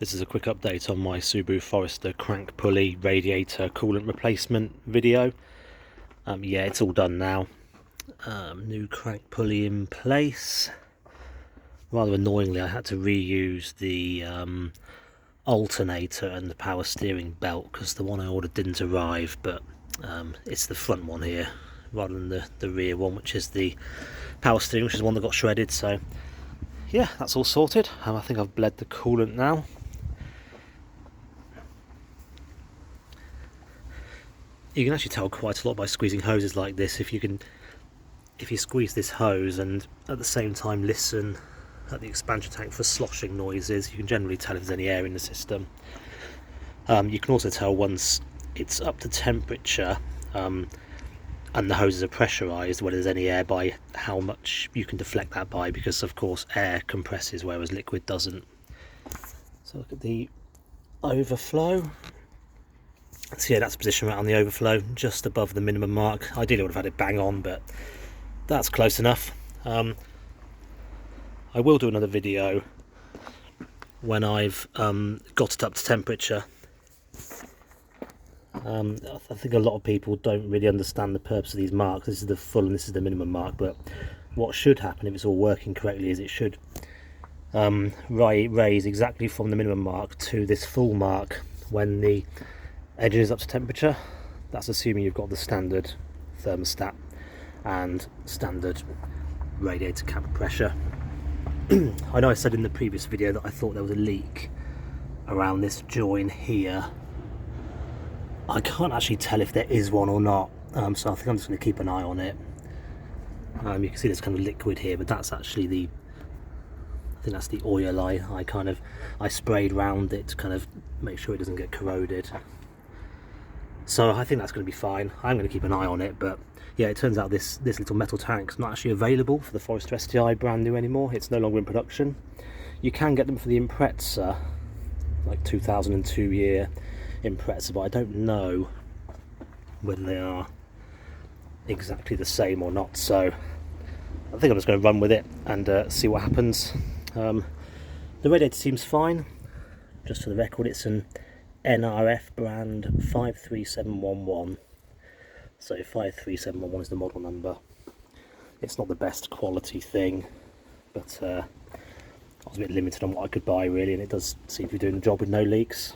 This is a quick update on my Subaru Forester crank pulley radiator coolant replacement video. Yeah, it's all done now. New crank pulley in place. Rather annoyingly, I had to reuse the alternator and the power steering belt because the one I ordered didn't arrive, but it's the front one here rather than the rear one, which is the power steering, which is the one that got shredded. So yeah, that's all sorted. I think I've bled the coolant now. You can actually tell quite a lot by squeezing hoses like this. If you squeeze this hose and at the same time listen at the expansion tank for sloshing noises, you can generally tell if there's any air in the system. You can also tell once it's up to temperature and the hoses are pressurized whether there's any air by how much you can deflect that by, because of course air compresses whereas liquid doesn't. So look at the overflow. So yeah, that's the position right on the overflow, just above the minimum mark. Ideally I would have had it bang on, but that's close enough. I will do another video when I've got it up to temperature. I think a lot of people don't really understand the purpose of these marks. This is the full and this is the minimum mark, but what should happen if it's all working correctly is it should raise exactly from the minimum mark to this full mark when the engine is up to temperature. That's assuming you've got the standard thermostat and standard radiator cap pressure. I know I said in the previous video that I thought there was a leak around this join here. I can't actually tell if there is one or not, so I think I'm just going to keep an eye on it. You can see there's kind of liquid here, but that's actually I think that's the oil I sprayed round it to kind of make sure it doesn't get corroded. So I think that's going to be fine. I'm going to keep an eye on it, but yeah, it turns out this little metal tank's not actually available for the Forester STi brand new anymore. It's no longer in production. You can get them for the Impreza, like 2002 year Impreza, but I don't know whether they are exactly the same or not. So I think I'm just going to run with it and see what happens. The radiator seems fine. Just for the record, it's an NRF brand 53711. So 53711 is the model number. It's not the best quality thing, but I was a bit limited on what I could buy really, and it does seem to be doing the job with no leaks.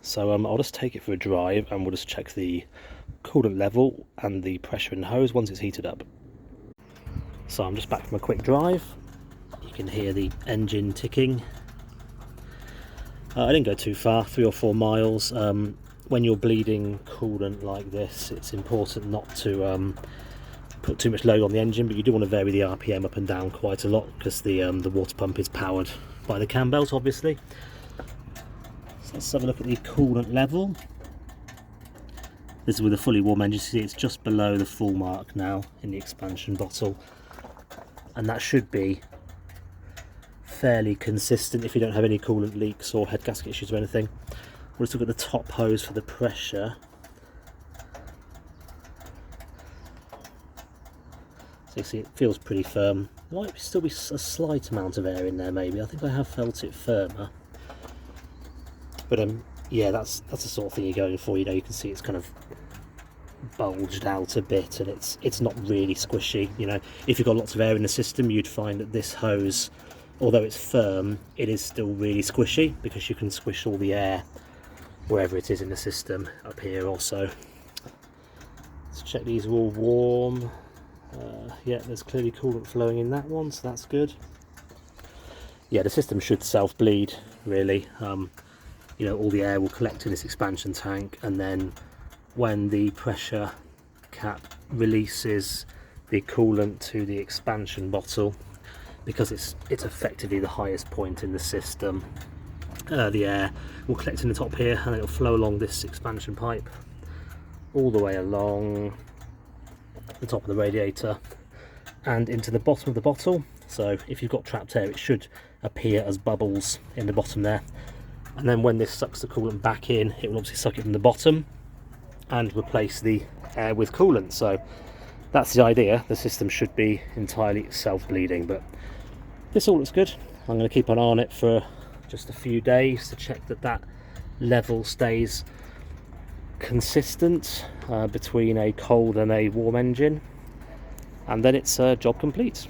So I'll just take it for a drive and we'll just check the coolant level and the pressure in the hose once it's heated up. So I'm just back from a quick drive. You can hear the engine ticking. I didn't go too far, 3 or 4 miles. When you're bleeding coolant like this, it's important not to put too much load on the engine, but you do want to vary the RPM up and down quite a lot because the water pump is powered by the cam belt, obviously. So let's have a look at the coolant level. This is with a fully warm engine. You see it's just below the full mark now in the expansion bottle, and that should be fairly consistent if you don't have any coolant leaks or head gasket issues or anything. We'll just look at the top hose for the pressure. So you see it feels pretty firm. There might still be a slight amount of air in there maybe. I think I have felt it firmer. But yeah, that's the sort of thing you're going for. You know, you can see it's kind of bulged out a bit and it's not really squishy. You know, if you've got lots of air in the system, you'd find that this hose, although it's firm, it is still really squishy because you can squish all the air wherever it is in the system, up here also. Let's check these are all warm. Yeah, there's clearly coolant flowing in that one, so that's good. Yeah, the system should self-bleed really. You know, all the air will collect in this expansion tank, and then when the pressure cap releases the coolant to the expansion bottle, because it's effectively the highest point in the system, the air will collect in the top here and it'll flow along this expansion pipe all the way along the top of the radiator and into the bottom of the bottle. So if you've got trapped air, it should appear as bubbles in the bottom there, and then when this sucks the coolant back in, it will obviously suck it from the bottom and replace the air with coolant. So that's the idea. The system should be entirely self-bleeding, but this all looks good. I'm going to keep an eye on it for just a few days to check that that level stays consistent between a cold and a warm engine, and then it's job complete.